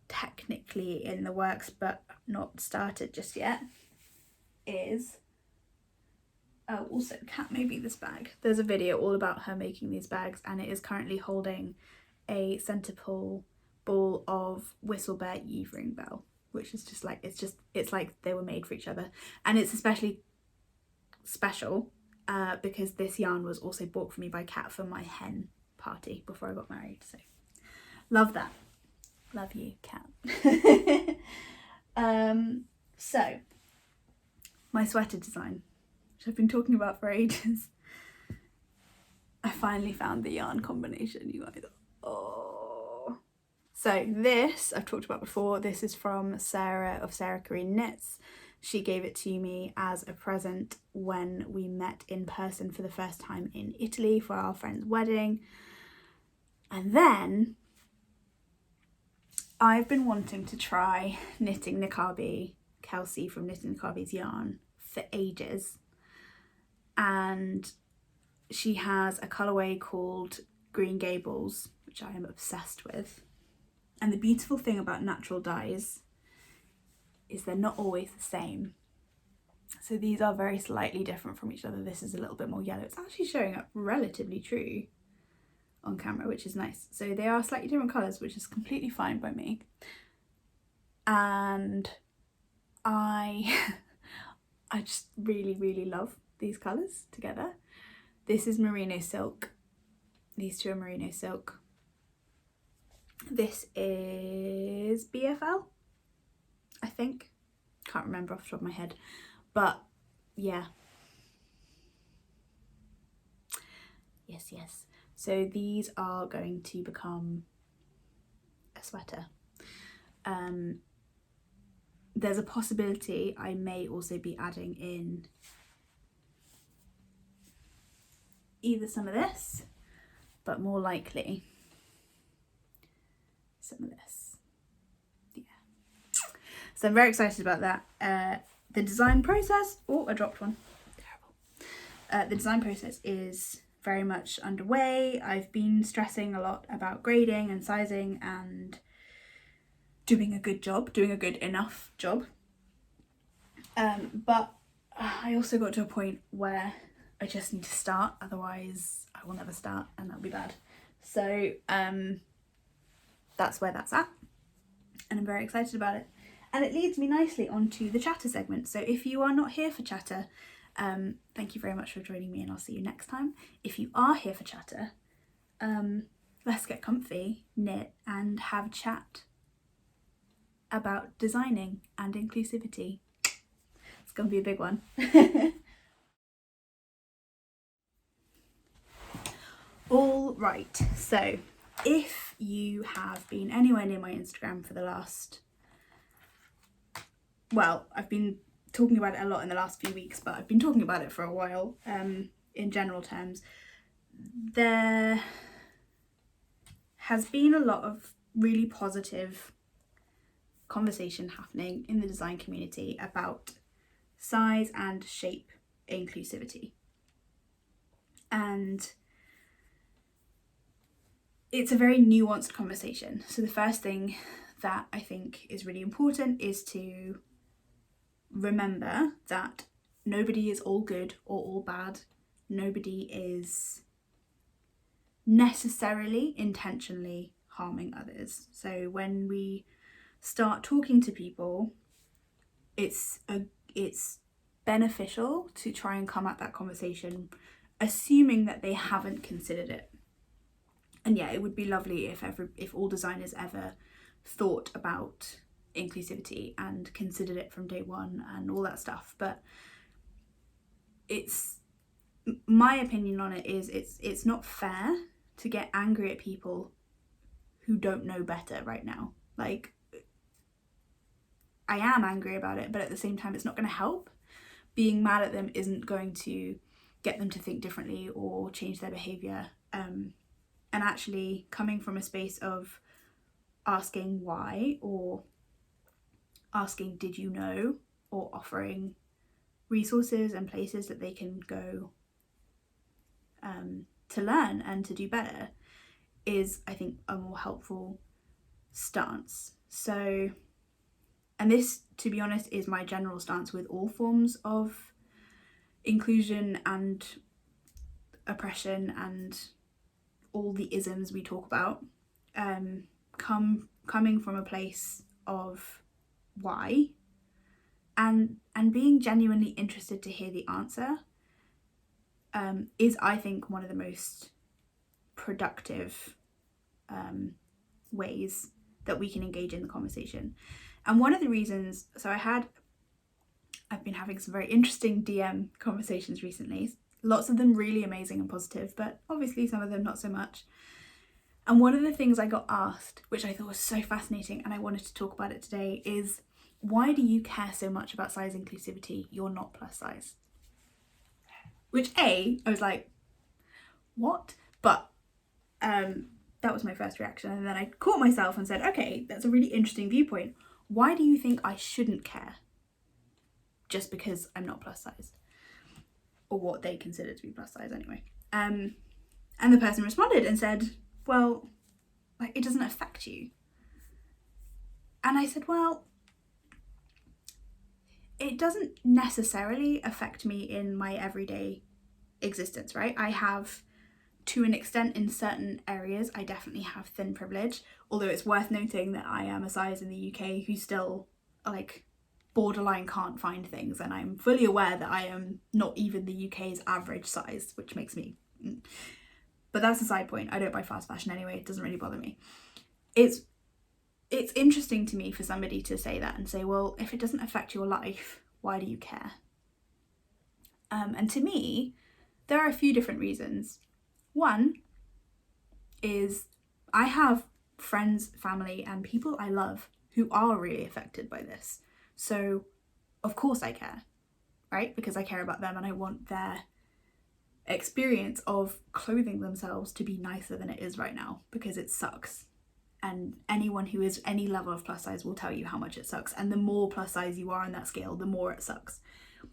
technically in the works but not started just yet, is also Kat made me this bag. There's a video all about her making these bags, and it is currently holding a centre pull ball of Whistlebear Eve Ring Bell, which is just like, it's like they were made for each other. And it's especially special because this yarn was also bought for me by Kat for my hen party before I got married. So love that. Love you, Kat. So my sweater design, which I've been talking about for ages. I finally found the yarn combination, you guys. Oh. So this I've talked about before. This is from Sarah of Sarah Green Knits. She gave it to me as a present when we met in person for the first time in Italy for our friend's wedding. And then I've been wanting to try knitting Nikabi, Kelsey from Knitting Nikabi's yarn, for ages. And she has a colourway called Green Gables, which I am obsessed with. And the beautiful thing about natural dyes is they're not always the same. So these are very slightly different from each other. This is a little bit more yellow. It's actually showing up relatively true on camera, which is nice. So they are slightly different colours, which is completely fine by me. And I just really love these colours together. This is merino silk. These two are merino silk. This is BFL, I think. Can't remember off the top of my head. But yeah. Yes. So these are going to become a sweater. There's a possibility I may also be adding in either some of this, but more likely some of this. Yeah. So I'm very excited about that. The design process, oh, I dropped one. Terrible. The design process is very much underway. I've been stressing a lot about grading and sizing and doing a good enough job. But I also got to a point where I just need to start, otherwise I will never start and that'll be bad. So that's where that's at, and I'm very excited about it. And it leads me nicely onto the chatter segment. So if you are not here for chatter, thank you very much for joining me, and I'll see you next time. If you are here for chatter, let's get comfy, knit, and have a chat about designing and inclusivity. It's gonna be a big one. All right, so if you have been anywhere near my Instagram for the last, well, I've been talking about it a lot in the last few weeks, but I've been talking about it for a while, in general terms. There has been a lot of really positive conversation happening in the design community about size and shape inclusivity. And it's a very nuanced conversation. So the first thing that I think is really important is to remember that nobody is all good or all bad. Nobody is necessarily intentionally harming others. So when we start talking to people, it's beneficial to try and come at that conversation assuming that they haven't considered it. And yeah, it would be lovely if all designers ever thought about inclusivity and considered it from day one and all that stuff. But it's, my opinion on it is it's not fair to get angry at people who don't know better right now. Like, I am angry about it, but at the same time it's not going to help. Being mad at them isn't going to get them to think differently or change their behaviour. And actually coming from a space of asking why, or asking did you know, or offering resources and places that they can go to learn and to do better, is, I think, a more helpful stance. So, and this, to be honest, is my general stance with all forms of inclusion and oppression and all the isms we talk about, coming from a place of why, and being genuinely interested to hear the answer, is, I think, one of the most productive ways that we can engage in the conversation. And one of the reasons, so I've been having some very interesting DM conversations recently, lots of them really amazing and positive, but obviously some of them not so much. And one of the things I got asked, which I thought was so fascinating and I wanted to talk about it today, is why do you care so much about size inclusivity? You're not plus size. Which I was like, what? But that was my first reaction, and then I caught myself and said, okay, that's a really interesting viewpoint. Why do you think I shouldn't care just because I'm not plus size? Or what they consider to be plus size anyway. And the person responded and said, well, like, it doesn't affect you. And I said, well, it doesn't necessarily affect me in my everyday existence, right? I have, to an extent, in certain areas, I definitely have thin privilege, although it's worth noting that I am a size in the UK who still, like, borderline can't find things, and I'm fully aware that I am not even the UK's average size, which makes me... But that's a side point. I don't buy fast fashion anyway, it doesn't really bother me. It's interesting to me for somebody to say that and say, well, if it doesn't affect your life, why do you care? And to me, there are a few different reasons. One is I have friends, family, and people I love who are really affected by this. So of course I care, right? Because I care about them and I want their experience of clothing themselves to be nicer than it is right now, because it sucks. And anyone who is any level of plus size will tell you how much it sucks. And the more plus size you are on that scale, the more it sucks.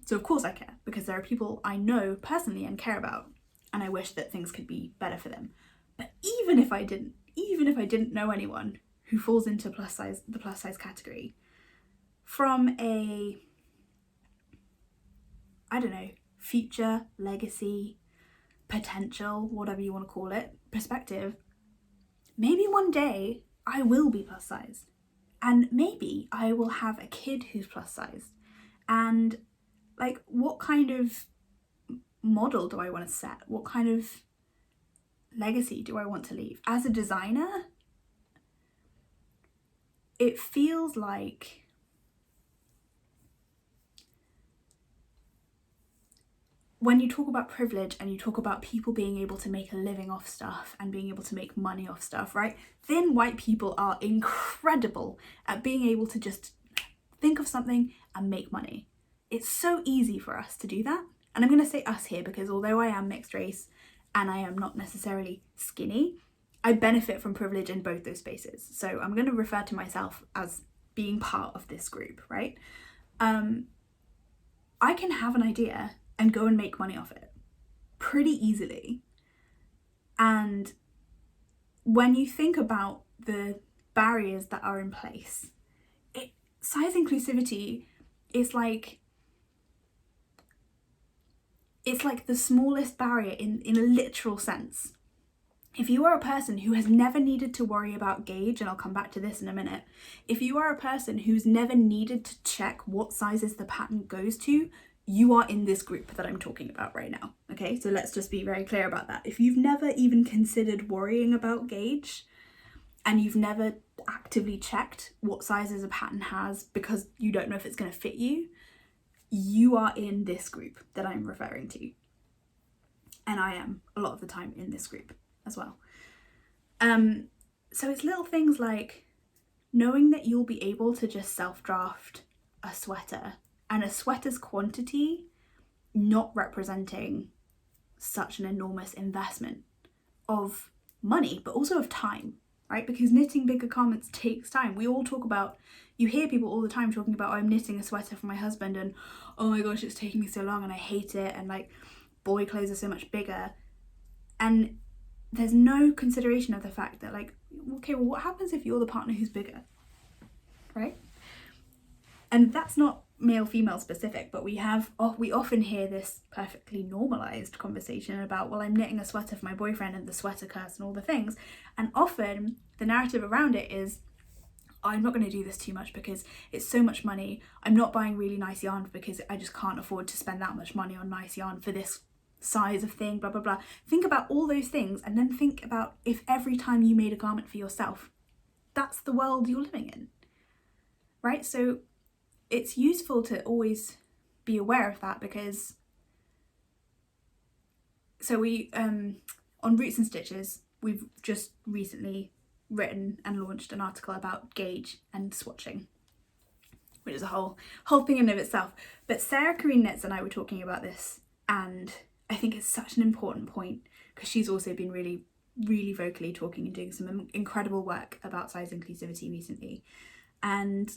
So of course I care, because there are people I know personally and care about, and I wish that things could be better for them. But even if I didn't know anyone who falls into the plus size category, from a, I don't know, future, legacy, potential, whatever you want to call it, perspective, maybe one day I will be plus sized, and maybe I will have a kid who's plus sized. And like, what kind of model do I want to set? What kind of legacy do I want to leave? As a designer, it feels like when you talk about privilege and you talk about people being able to make a living off stuff and being able to make money off stuff, right? Thin white people are incredible at being able to just think of something and make money. It's so easy for us to do that. And I'm going to say us here because although I am mixed race and I am not necessarily skinny, I benefit from privilege in both those spaces. So I'm going to refer to myself as being part of this group, right? I can have an idea and go and make money off it pretty easily. And when you think about the barriers that are in place, size inclusivity is like, it's like the smallest barrier in a literal sense. If you are a person who has never needed to worry about gauge, and I'll come back to this in a minute, if you are a person who's never needed to check what sizes the pattern goes to, you are in this group that I'm talking about right now. Okay, so let's just be very clear about that. If you've never even considered worrying about gauge and you've never actively checked what sizes a pattern has because you don't know if it's going to fit you, you are in this group that I'm referring to. And I am a lot of the time in this group as well. So it's little things like knowing that you'll be able to just self-draft a sweater, and a sweater's quantity not representing such an enormous investment of money, but also of time, right? Because knitting bigger garments takes time. We all talk about, you hear people all the time talking about, oh, I'm knitting a sweater for my husband and oh my gosh, it's taking me so long and I hate it, and like, boy clothes are so much bigger. And there's no consideration of the fact that, like, okay, well, what happens if you're the partner who's bigger, right? And that's not male-female specific, but we often hear this perfectly normalized conversation about, well, I'm knitting a sweater for my boyfriend and the sweater curse and all the things. And often the narrative around it is, oh, I'm not going to do this too much because it's so much money. I'm not buying really nice yarn because I just can't afford to spend that much money on nice yarn for this size of thing, blah, blah, blah. Think about all those things and then think about if every time you made a garment for yourself, that's the world you're living in, right? So it's useful to always be aware of that, because so we on Roots and Stitches, we've just recently written and launched an article about gauge and swatching, which is a whole thing in and of itself. But Sarah Corrine Knits and I were talking about this, and I think it's such an important point because she's also been really, really vocally talking and doing some incredible work about size inclusivity recently. And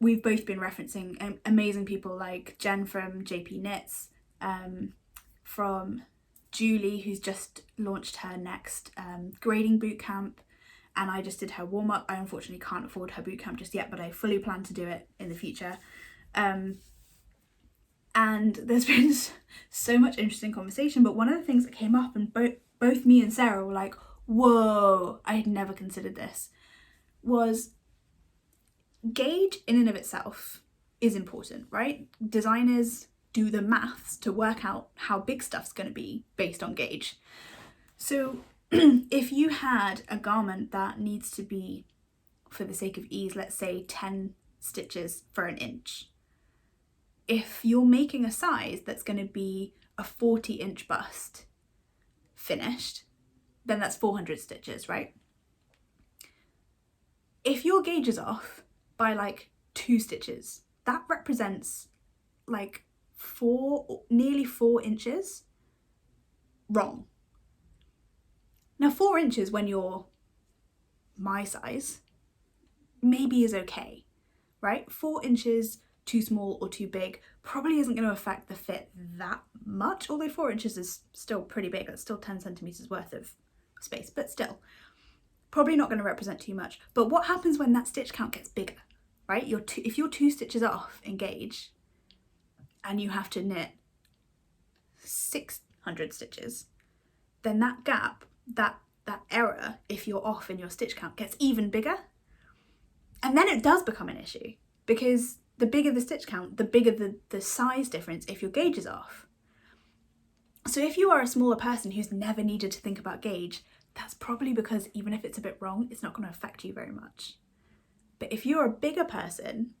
we've both been referencing amazing people like Jen from JP Knits, from Julie, who's just launched her next grading bootcamp, and I just did her warm-up. I unfortunately can't afford her bootcamp just yet, but I fully plan to do it in the future. And there's been so much interesting conversation, but one of the things that came up, and both me and Sarah were like, whoa, I had never considered this, was gauge in and of itself is important, right? Designers do the maths to work out how big stuff's going to be based on gauge. So if you had a garment that needs to be, for the sake of ease, let's say 10 stitches for an inch, if you're making a size that's going to be a 40-inch bust finished, then that's 400 stitches, right? If your gauge is off by like 2 stitches, that represents like nearly 4 inches wrong. Now 4 inches when you're my size maybe is okay, right? 4 inches too small or too big probably isn't going to affect the fit that much, although 4 inches is still pretty big. That's still 10 centimeters worth of space, but still probably not going to represent too much. But what happens when that stitch count gets bigger, right? If you're 2 stitches off in gauge and you have to knit 600 stitches, then that gap, that error, if you're off in your stitch count, gets even bigger. And then it does become an issue, because the bigger the stitch count, the bigger the size difference if your gauge is off. So if you are a smaller person who's never needed to think about gauge, that's probably because even if it's a bit wrong, it's not going to affect you very much. But if you're a bigger person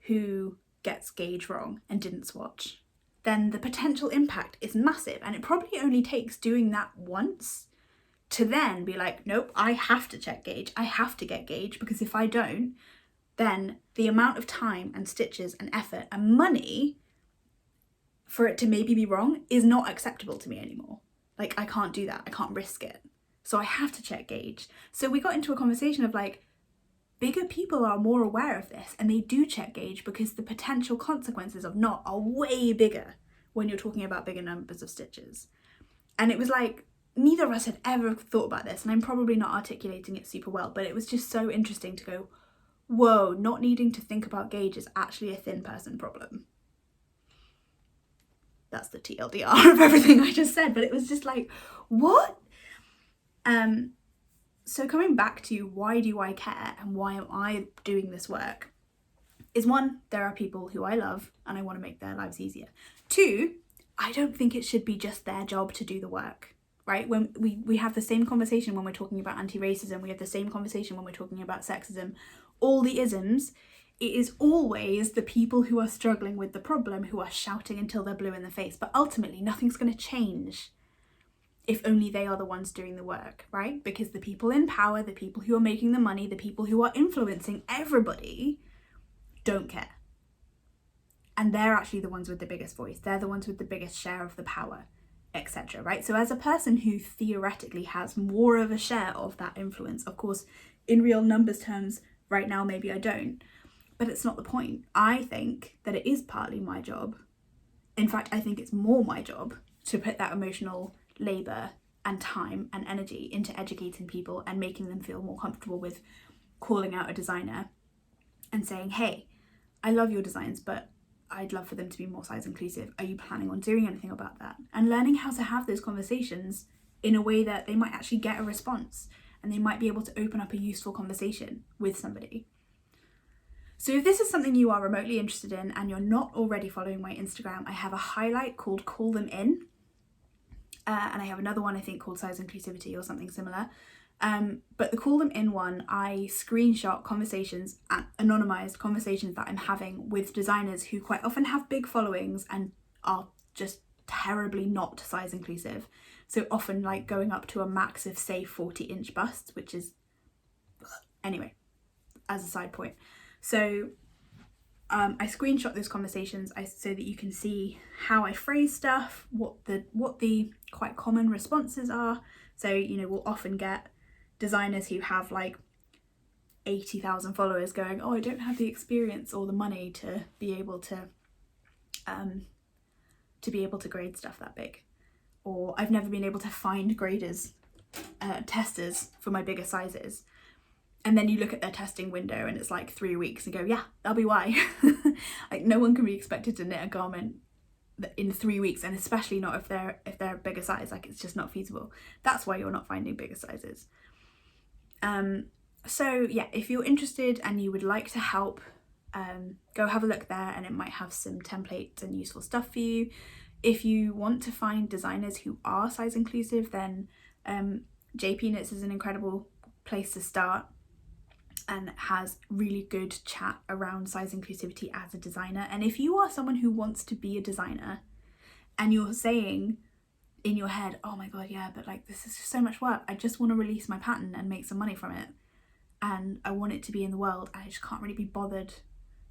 who gets gauge wrong and didn't swatch, then the potential impact is massive. And it probably only takes doing that once to then be like, nope, I have to check gauge. I have to get gauge, because if I don't, then the amount of time and stitches and effort and money for it to maybe be wrong is not acceptable to me anymore. Like, I can't do that. I can't risk it. So I have to check gauge. So we got into a conversation of like, bigger people are more aware of this and they do check gauge, because the potential consequences of not are way bigger when you're talking about bigger numbers of stitches. And it was like, neither of us had ever thought about this, and I'm probably not articulating it super well, but it was just so interesting to go, whoa, not needing to think about gauge is actually a thin person problem. That's the TLDR of everything I just said, but it was just like, what? So coming back to why do I care and why am I doing this work, is 1, there are people who I love and I want to make their lives easier. 2, I don't think it should be just their job to do the work, right? When we have the same conversation when we're talking about anti-racism, we have the same conversation when we're talking about sexism, all the isms, it is always the people who are struggling with the problem who are shouting until they're blue in the face. But ultimately, nothing's going to change if only they are the ones doing the work, right? Because the people in power, the people who are making the money, the people who are influencing everybody don't care. And they're actually the ones with the biggest voice. They're the ones with the biggest share of the power, etc., right? So as a person who theoretically has more of a share of that influence, of course, in real numbers terms, right now, maybe I don't, but it's not the point. I think that it is partly my job. In fact, I think it's more my job to put that emotional labour and time and energy into educating people and making them feel more comfortable with calling out a designer and saying, hey, I love your designs, but I'd love for them to be more size inclusive. Are you planning on doing anything about that? And learning how to have those conversations in a way that they might actually get a response and they might be able to open up a useful conversation with somebody. So if this is something you are remotely interested in and you're not already following my Instagram, I have a highlight called Call Them In. And I have another one, I think, called Size Inclusivity or something similar. But the Call Them In one, I screenshot conversations, anonymized conversations that I'm having with designers who quite often have big followings and are just terribly not size inclusive. So often like going up to a max of say 40-inch busts, which is, anyway, as a side point. So I screenshot those conversations so that you can see how I phrase stuff, what the quite common responses are. So, you know, we'll often get designers who have like 80,000 followers going, oh, I don't have the experience or the money to be able to grade stuff that big, or I've never been able to find graders, testers for my bigger sizes. And then you look at their testing window and it's like 3 weeks and go, yeah, that'll be why. Like, no one can be expected to knit a garment in 3 weeks, and especially not if they're bigger size. Like, it's just not feasible. That's why you're not finding bigger sizes. So yeah, if you're interested and you would like to help, go have a look there, and it might have some templates and useful stuff for you. If you want to find designers who are size inclusive, then JP Knits is an incredible place to start, and has really good chat around size inclusivity as a designer. And if you are someone who wants to be a designer and you're saying in your head, oh my god, yeah, but like, this is just so much work, I just want to release my pattern and make some money from it, and I want it to be in the world, and I just can't really be bothered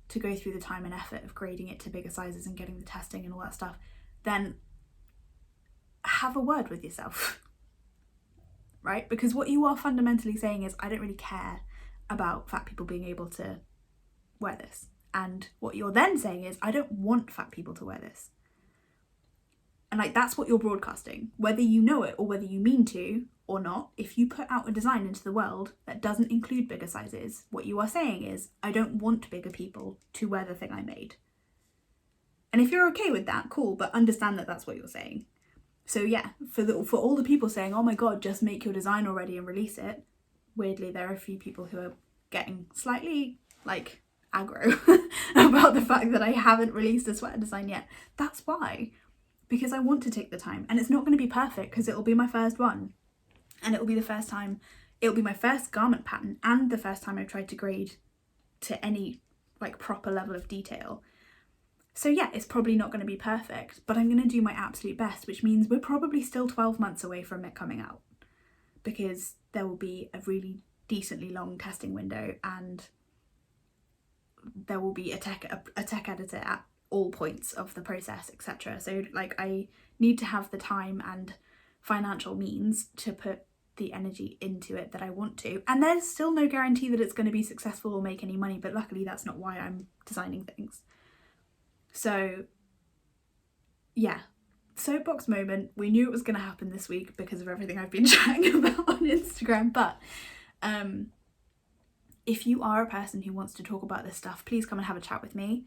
to go through the time and effort of grading it to bigger sizes and getting the testing and all that stuff, then have a word with yourself, right? Because what you are fundamentally saying is, I don't really care about fat people being able to wear this. And what you're then saying is, I don't want fat people to wear this. And like, that's what you're broadcasting, whether you know it or whether you mean to or not. If you put out a design into the world that doesn't include bigger sizes, what you are saying is, I don't want bigger people to wear the thing I made. And if you're okay with that, cool, but understand that that's what you're saying. So yeah, for all the people saying, oh my god, just make your design already and release it, weirdly there are a few people who are getting slightly like aggro about the fact that I haven't released a sweater design yet. That's why. Because I want to take the time, and it's not going to be perfect because it'll be my first one, and it'll be the first time, it'll be my first garment pattern and the first time I've tried to grade to any like proper level of detail. So yeah, it's probably not going to be perfect, but I'm going to do my absolute best, which means we're probably still 12 months away from it coming out, because there will be a really decently long testing window, and there will be a tech editor at all points of the process, etc. So like, I need to have the time and financial means to put the energy into it that I want to, and there's still no guarantee that it's going to be successful or make any money, but luckily that's not why I'm designing things. So yeah, soapbox moment. We knew it was going to happen this week because of everything I've been chatting about on Instagram, but if you are a person who wants to talk about this stuff, please come and have a chat with me.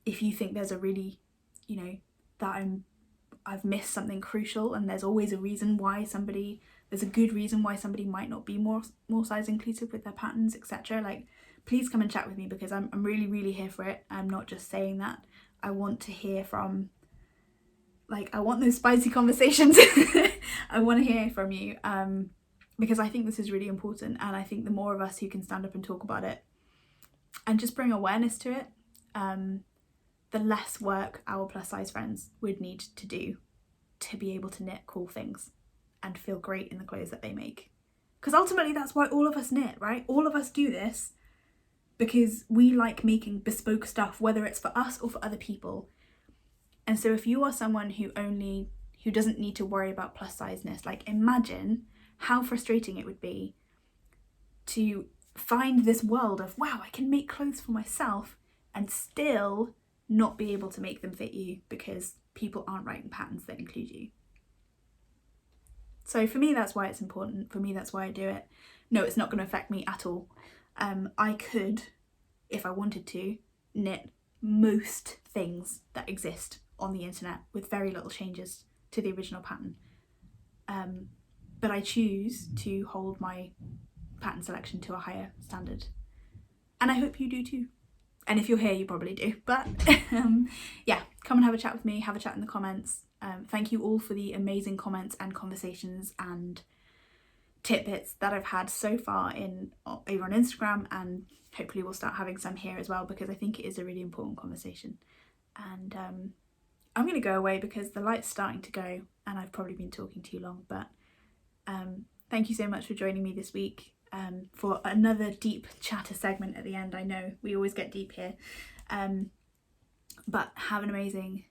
If you think there's a really, you know, that I've missed something crucial, and there's always a reason why there's a good reason why somebody might not be more size inclusive with their patterns, etc. Like, please come and chat with me, because I'm really, really here for it. I'm not just saying that. I want to hear from, like, I want those spicy conversations. I want to hear from you, because I think this is really important, and I think the more of us who can stand up and talk about it and just bring awareness to it, the less work our plus size friends would need to do to be able to knit cool things and feel great in the clothes that they make. Because ultimately that's why all of us knit, right? All of us do this because we like making bespoke stuff, whether it's for us or for other people. And so if you are someone who doesn't need to worry about plus sizeness, like, imagine how frustrating it would be to find this world of, wow, I can make clothes for myself and still not be able to make them fit you because people aren't writing patterns that include you. So for me, that's why it's important. For me, that's why I do it. No, it's not going to affect me at all. I could, if I wanted to, knit most things that exist on the internet with very little changes to the original pattern. But I choose to hold my pattern selection to a higher standard. And I hope you do too. And if you're here, you probably do. But yeah, come and have a chat with me, have a chat in the comments. Thank you all for the amazing comments and conversations and tidbits that I've had so far over on Instagram, and hopefully we'll start having some here as well, because I think it is a really important conversation. And I'm going to go away because the light's starting to go and I've probably been talking too long, but thank you so much for joining me this week. For another deep chatter segment at the end. I know we always get deep here, but have an amazing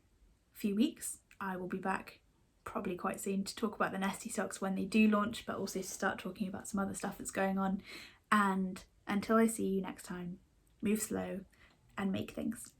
few weeks. I will be back probably quite soon to talk about the Nestie Socks when they do launch, but also to start talking about some other stuff that's going on. And until I see you next time, move slow and make things.